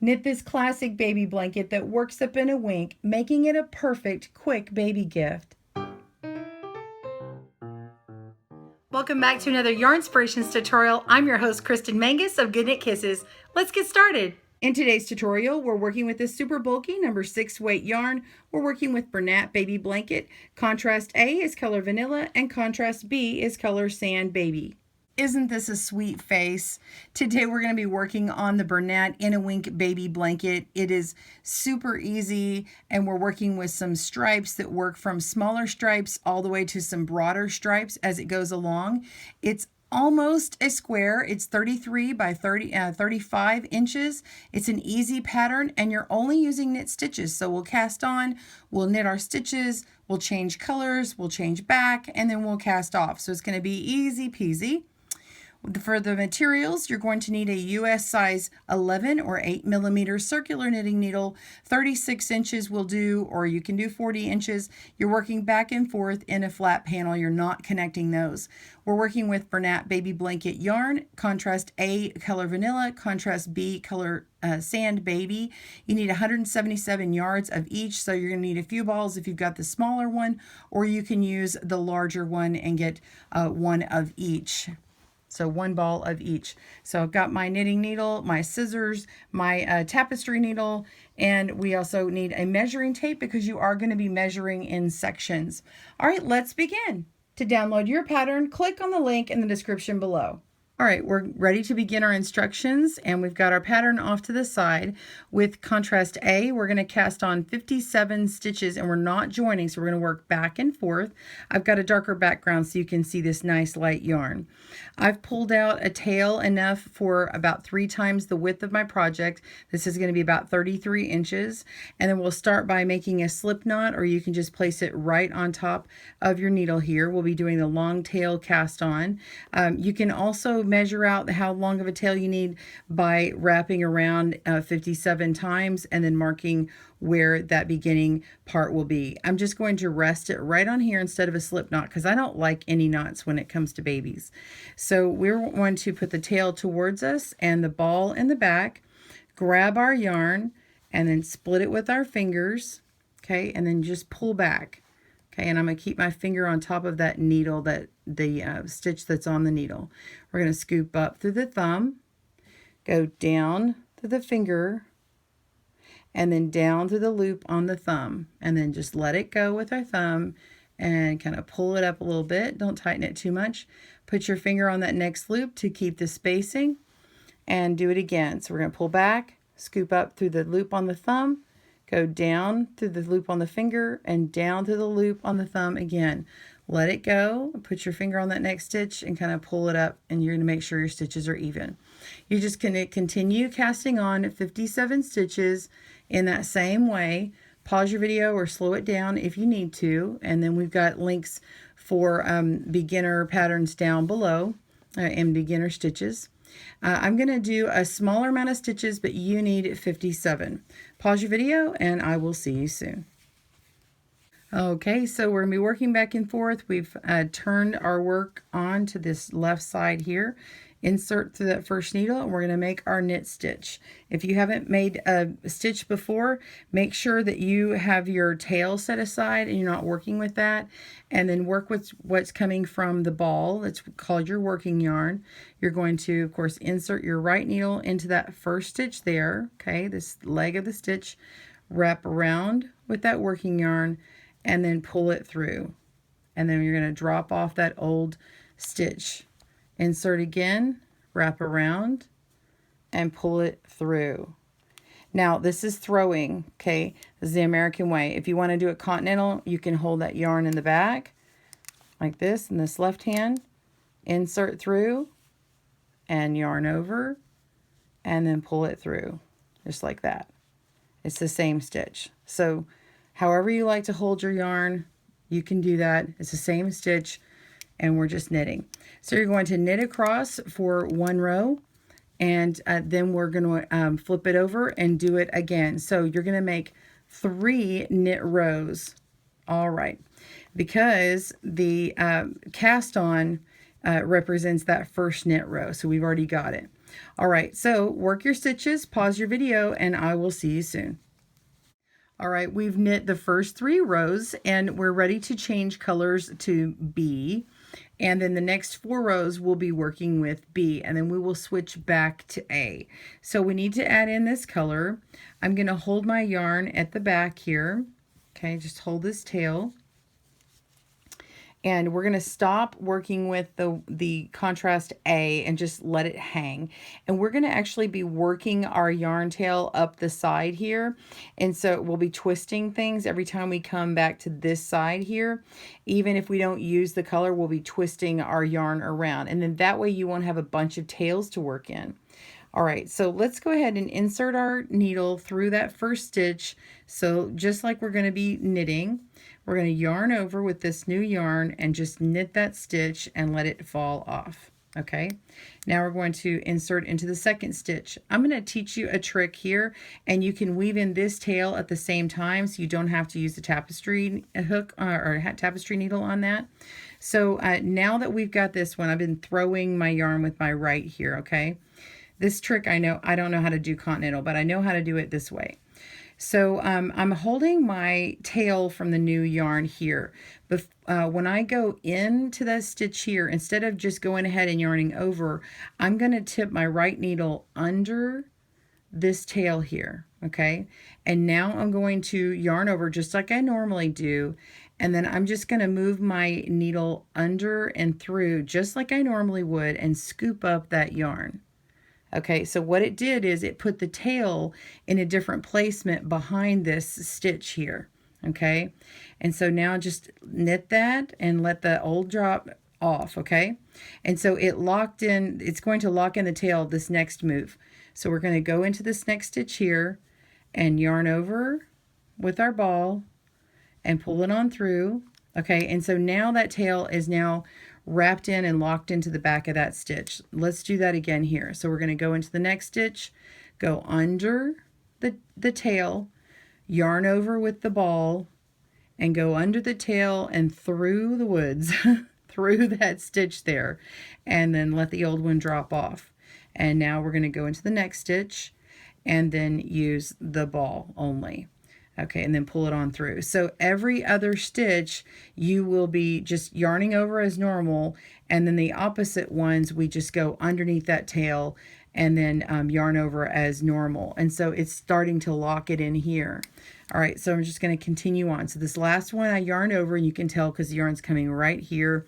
Knit this classic baby blanket that works up in a wink, making it a perfect, quick baby gift. Welcome back to another Yarn Inspirations tutorial. I'm your host, Kristen Mangus of GoodKnit Kisses. Let's get started. In today's tutorial, we're working with this super bulky number 6 weight yarn. We're working with Bernat Baby Blanket. Contrast A is color Vanilla and contrast B is color Sand Baby. Isn't this a sweet face? Today we're going to be working on the Bernat In a Wink Baby Blanket. It is super easy, and we're working with some stripes that work from smaller stripes all the way to some broader stripes as it goes along. It's almost a square. It's 33 by 35 inches. It's an easy pattern, and you're only using knit stitches. So we'll cast on, we'll knit our stitches, we'll change colors, we'll change back, and then we'll cast off. So it's going to be easy peasy. For the materials, you're going to need a US size 11 or 8 millimeter circular knitting needle. 36 inches will do, or you can do 40 inches. You're working back and forth in a flat panel. You're not connecting those. We're working with Bernat Baby Blanket yarn, contrast A, color Vanilla, contrast B, color Sand Baby. You need 177 yards of each, so you're going to need a few balls if you've got the smaller one, or you can use the larger one and get one of each. So one ball of each. So I've got my knitting needle, my scissors, my tapestry needle, and we also need a measuring tape because you are going to be measuring in sections. All right, let's begin. To download your pattern, click on the link in the description below. All right, we're ready to begin our instructions, and we've got our pattern off to the side. With contrast A, we're going to cast on 57 stitches, and we're not joining, so we're going to work back and forth. I've got a darker background so you can see this nice light yarn. I've pulled out a tail enough for about 3 times the width of my project. This is going to be about 33 inches, and then we'll start by making a slip knot, or you can just place it right on top of your needle here. We'll be doing the long tail cast on. You can also measure out how long of a tail you need by wrapping around 57 times and then marking where that beginning part will be. I'm just going to rest it right on here instead of a slip knot because I don't like any knots when it comes to babies. So we're going to put the tail towards us and the ball in the back, grab our yarn, and then split it with our fingers, okay, and then just pull back. Okay, and I'm going to keep my finger on top of that needle, the stitch that's on the needle. We're going to scoop up through the thumb, go down to the finger, and then down through the loop on the thumb, and then just let it go with our thumb and kind of pull it up a little bit. Don't tighten it too much. Put your finger on that next loop to keep the spacing, and do it again. So we're going to pull back, scoop up through the loop on the thumb, go down through the loop on the finger, and down through the loop on the thumb again. Let it go, put your finger on that next stitch and kind of pull it up, and you're going to make sure your stitches are even. You're just going to continue casting on 57 stitches in that same way. Pause your video or slow it down if you need to, and then we've got links for beginner patterns down below and beginner stitches. I'm going to do a smaller amount of stitches, but you need 57. Pause your video and I will see you soon. Okay, so we're going to be working back and forth. We've turned our work on to this left side here. Insert through that first needle, and we're going to make our knit stitch. If you haven't made a stitch before, make sure that you have your tail set aside and you're not working with that. And then work with what's coming from the ball. That's called your working yarn. You're going to, of course, insert your right needle into that first stitch there. Okay, this leg of the stitch. Wrap around with that working yarn and then pull it through. And then you're going to drop off that old stitch. Insert again, wrap around, and pull it through. Now, this is throwing, okay? This is the American way. If you want to do it continental, you can hold that yarn in the back, like this, in this left hand, insert through, and yarn over, and then pull it through, just like that. It's the same stitch. So, however you like to hold your yarn, you can do that. It's the same stitch, and we're just knitting. So you're going to knit across for one row, and then we're going to flip it over and do it again. So you're going to make 3 knit rows. All right, because the cast on represents that first knit row, so we've already got it. All right, so work your stitches, pause your video, and I will see you soon. All right, we've knit the first 3 rows and we're ready to change colors to B. And then the next 4 rows we'll be working with B, and then we will switch back to A. So we need to add in this color. I'm going to hold my yarn at the back here. Okay, just hold this tail. And we're going to stop working with the contrast A and just let it hang. And we're going to actually be working our yarn tail up the side here. And so we'll be twisting things every time we come back to this side here. Even if we don't use the color, we'll be twisting our yarn around. And then that way you won't have a bunch of tails to work in. All right, so let's go ahead and insert our needle through that first stitch. So just like we're going to be knitting, we're going to yarn over with this new yarn and just knit that stitch and let it fall off. Okay, now we're going to insert into the second stitch. I'm going to teach you a trick here, and you can weave in this tail at the same time so you don't have to use the tapestry hook or tapestry needle on that. So now that we've got this one, I've been throwing my yarn with my right here, okay? This trick I don't know how to do continental, but I know how to do it this way. So I'm holding my tail from the new yarn here. But when I go into that stitch here, instead of just going ahead and yarning over, I'm going to tip my right needle under this tail here, okay? And now I'm going to yarn over just like I normally do. And then I'm just going to move my needle under and through just like I normally would and scoop up that yarn. Okay, so what it did is it put the tail in a different placement behind this stitch here, okay? And so now just knit that and let the old drop off, okay? And so it locked in, it's going to lock in the tail this next move. So we're going to go into this next stitch here and yarn over with our ball and pull it on through, okay? And so now that tail is now wrapped in and locked into the back of that stitch. Let's do that again here. So we're going to go into the next stitch, go under the tail, yarn over with the ball, and go under the tail and through the woods, through that stitch there, and then let the old one drop off. And now we're going to go into the next stitch and then use the ball only. Okay, and then pull it on through. So every other stitch you will be just yarning over as normal, and then the opposite ones we just go underneath that tail and then yarn over as normal. And so it's starting to lock it in here. All right, so I'm just going to continue on. So this last one I yarn over, and you can tell because the yarn's coming right here,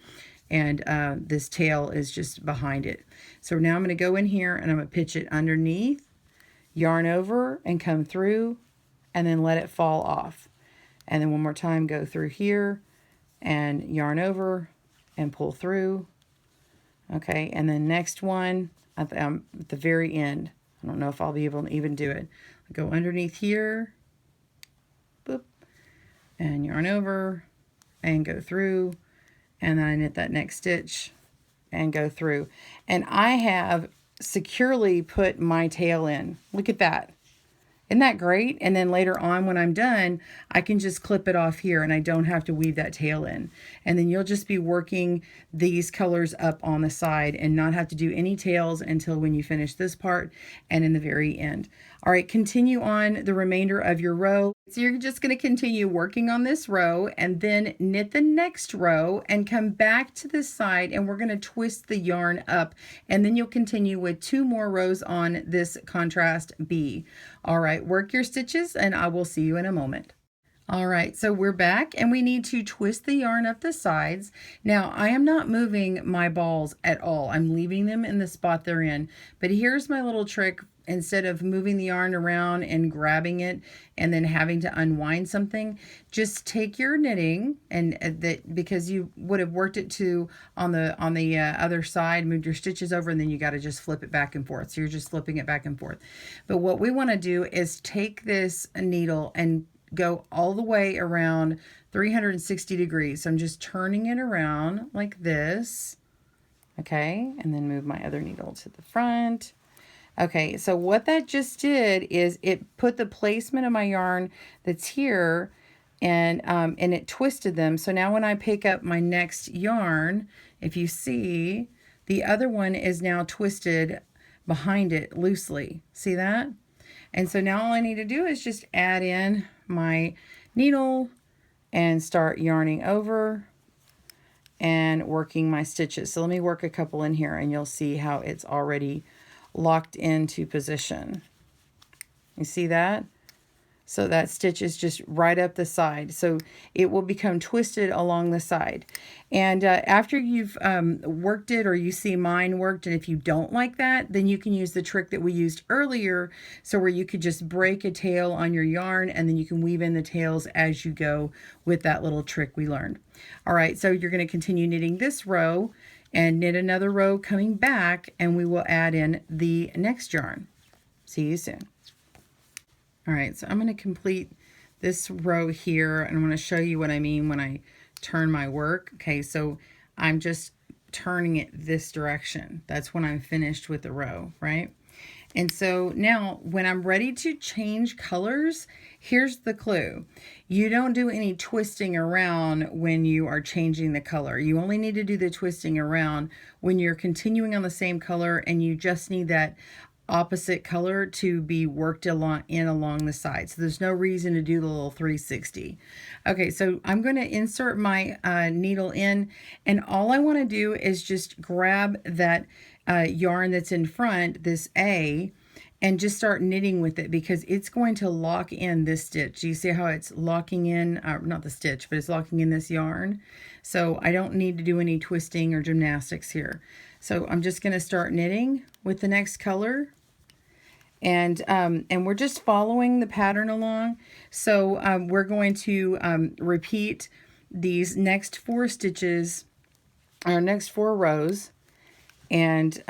and this tail is just behind it. So now I'm going to go in here and I'm going to pitch it underneath, yarn over and come through, and then let it fall off. And then one more time, go through here and yarn over and pull through. Okay, and then next one at the very end. I don't know if I'll be able to even do it. Go underneath here, boop, and yarn over and go through, and then I knit that next stitch and go through. And I have securely put my tail in. Look at that. Isn't that great? And then later on when I'm done, I can just clip it off here and I don't have to weave that tail in. And then you'll just be working these colors up on the side and not have to do any tails until when you finish this part and in the very end. All right, continue on the remainder of your row. So you're just going to continue working on this row and then knit the next row and come back to this side, and we're going to twist the yarn up, and then you'll continue with 2 more rows on this contrast B. All right, work your stitches and I will see you in a moment. All right, so we're back and we need to twist the yarn up the sides. Now, I am not moving my balls at all. I'm leaving them in the spot they're in. But here's my little trick. Instead of moving the yarn around and grabbing it and then having to unwind something, just take your knitting, and because you would have worked it to on the other side, moved your stitches over, and then you got to just flip it back and forth. So you're just flipping it back and forth. But what we want to do is take this needle and go all the way around 360 degrees. So I'm just turning it around like this. Okay, and then move my other needle to the front. Okay, so what that just did is it put the placement of my yarn that's here, and it twisted them. So now when I pick up my next yarn, if you see, the other one is now twisted behind it loosely. See that? And so now all I need to do is just add in my needle and start yarning over and working my stitches. So let me work a couple in here and you'll see how it's already locked into position. You see that? So that stitch is just right up the side. So it will become twisted along the side. And after you've worked it, or you see mine worked, and if you don't like that, then you can use the trick that we used earlier. So where you could just break a tail on your yarn and then you can weave in the tails as you go with that little trick we learned. All right, so you're going to continue knitting this row and knit another row coming back, and we will add in the next yarn. See you soon. All right, so I'm going to complete this row here, and I'm going to show you what I mean when I turn my work. Okay, so I'm just turning it this direction. That's when I'm finished with the row, right? And so now when I'm ready to change colors, here's the clue. You don't do any twisting around when you are changing the color. You only need to do the twisting around when you're continuing on the same color, and you just need that opposite color to be worked along the side. So there's no reason to do the little 360. Okay, so I'm going to insert my needle in, and all I want to do is just grab that yarn that's in front, this A, and just start knitting with it, because it's going to lock in this stitch. You see how it's locking in, not the stitch, but it's locking in this yarn. So I don't need to do any twisting or gymnastics here. So I'm just going to start knitting with the next color. And we're just following the pattern along. So we're going to repeat these next 4 stitches, our next 4 rows, and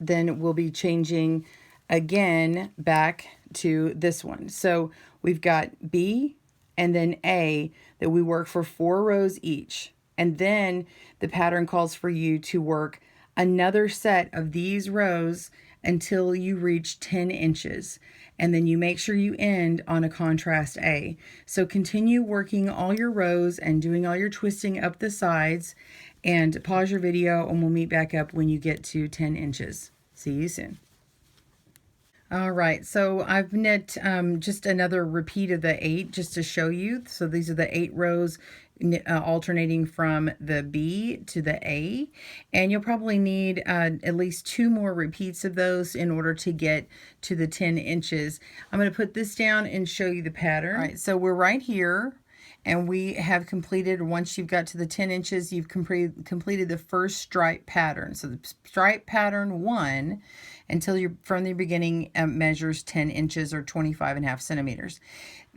then we'll be changing again back to this one. So we've got B and then A that we work for 4 rows each. And then the pattern calls for you to work another set of these rows until you reach 10 inches. And then you make sure you end on a contrast A. So continue working all your rows and doing all your twisting up the sides, and pause your video and we'll meet back up when you get to 10 inches. See you soon. All right, so I've knit just another repeat of the 8 just to show you. So these are the 8 rows alternating from the B to the A, and you'll probably need at least 2 more repeats of those in order to get to the 10 inches. I'm going to put this down and show you the pattern. All right, so we're right here, and we have completed, once you've got to the 10 inches, you've completed the first stripe pattern. So the stripe pattern 1, until you're from the beginning, measures 10 inches or 25.5 centimeters.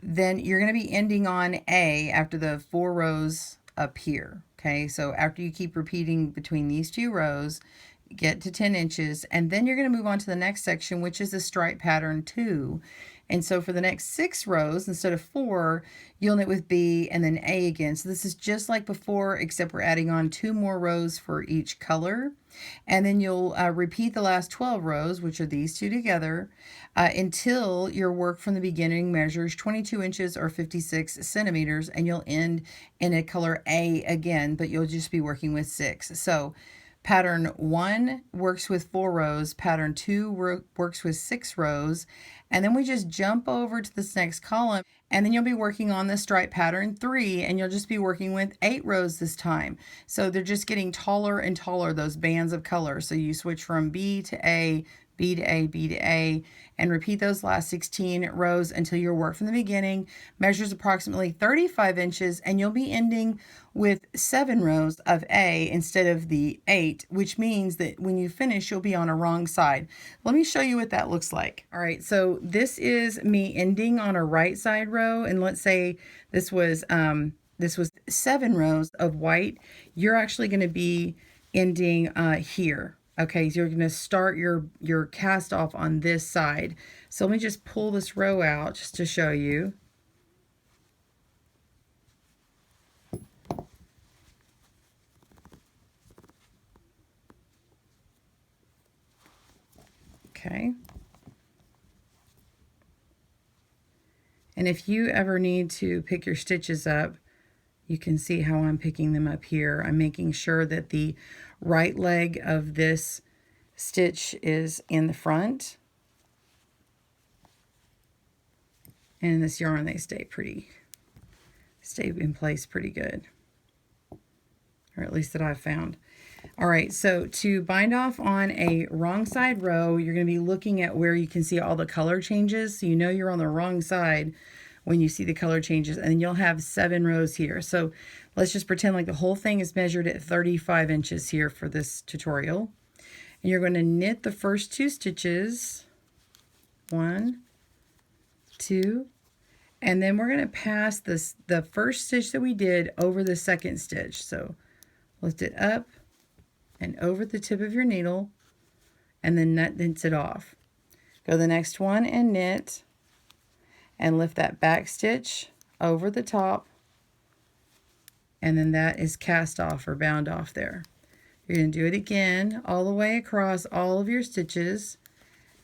Then you're going to be ending on A after the 4 rows up here. Okay, so after you keep repeating between these 2 rows, get to 10 inches, and then you're going to move on to the next section, which is the stripe pattern 2. And so for the next 6 rows, instead of 4, you'll knit with B and then A again. So this is just like before, except we're adding on 2 more rows for each color. And then you'll repeat the last 12 rows, which are these 2 together, until your work from the beginning measures 22 inches or 56 centimeters, and you'll end in a color A again, but you'll just be working with 6. So pattern 1 works with 4 rows, pattern 2 works with 6 rows, and then we just jump over to this next column, and then you'll be working on the stripe pattern 3, and you'll just be working with 8 rows this time. So they're just getting taller and taller, those bands of color. So you switch from B to A, B to A, B to A, and repeat those last 16 rows until your work from the beginning measures approximately 35 inches, and you'll be ending with 7 rows of A instead of the 8, which means that when you finish, you'll be on a wrong side. Let me show you what that looks like. All right, so this is me ending on a right side row, and let's say this was 7 rows of white. You're actually going to be ending here. Okay, so you're going to start your cast off on this side. So let me just pull this row out just to show you. Okay. And if you ever need to pick your stitches up, you can see how I'm picking them up here. I'm making sure that the right leg of this stitch is in the front. And in this yarn, they stay in place pretty good. Or at least that I've found. All right, so to bind off on a wrong side row, you're going to be looking at where you can see all the color changes. So you know you're on the wrong side when you see the color changes. And you'll have 7 rows here. So let's just pretend like the whole thing is measured at 35 inches here for this tutorial. And you're going to knit the first 2 stitches. 1, 2, and then we're going to pass the first stitch that we did over the second stitch. So lift it up and over the tip of your needle, and then knits it off. Go to the next one and knit, and lift that back stitch over the top, and then that is cast off or bound off there. You're going to do it again all the way across all of your stitches,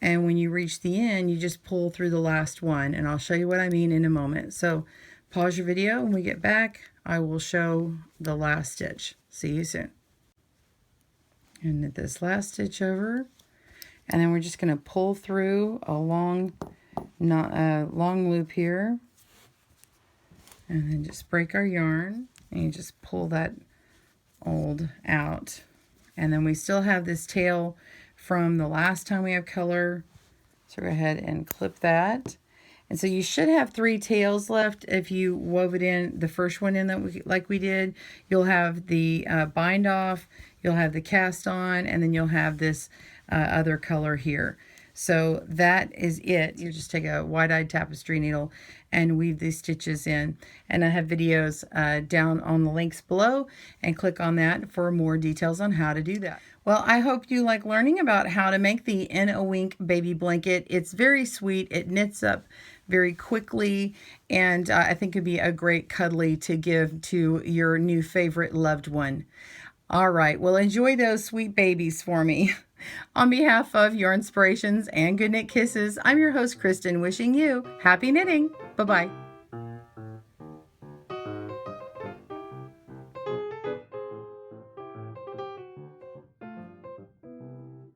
and when you reach the end, you just pull through the last one, and I'll show you what I mean in a moment. So pause your video. When we get back, I will show the last stitch. See you soon. And knit this last stitch over, and then we're just going to pull through a long loop here, and then just break our yarn, and you just pull that old out, and then we still have this tail from the last time we have color, so go ahead and clip that. And so you should have 3 tails left if you wove it in, the first one in like we did. You'll have the bind off, you'll have the cast on, and then you'll have this other color here. So that is it. You just take a wide-eyed tapestry needle and weave these stitches in. And I have videos down on the links below, and click on that for more details on how to do that. Well, I hope you like learning about how to make the In a Wink baby blanket. It's very sweet. It knits up very quickly, and I think it'd be a great cuddly to give to your new favorite loved one. All right, well, enjoy those sweet babies for me. On behalf of Your Inspirations and GoodKnit Kisses, I'm your host, Kristen, wishing you happy knitting. Bye-bye.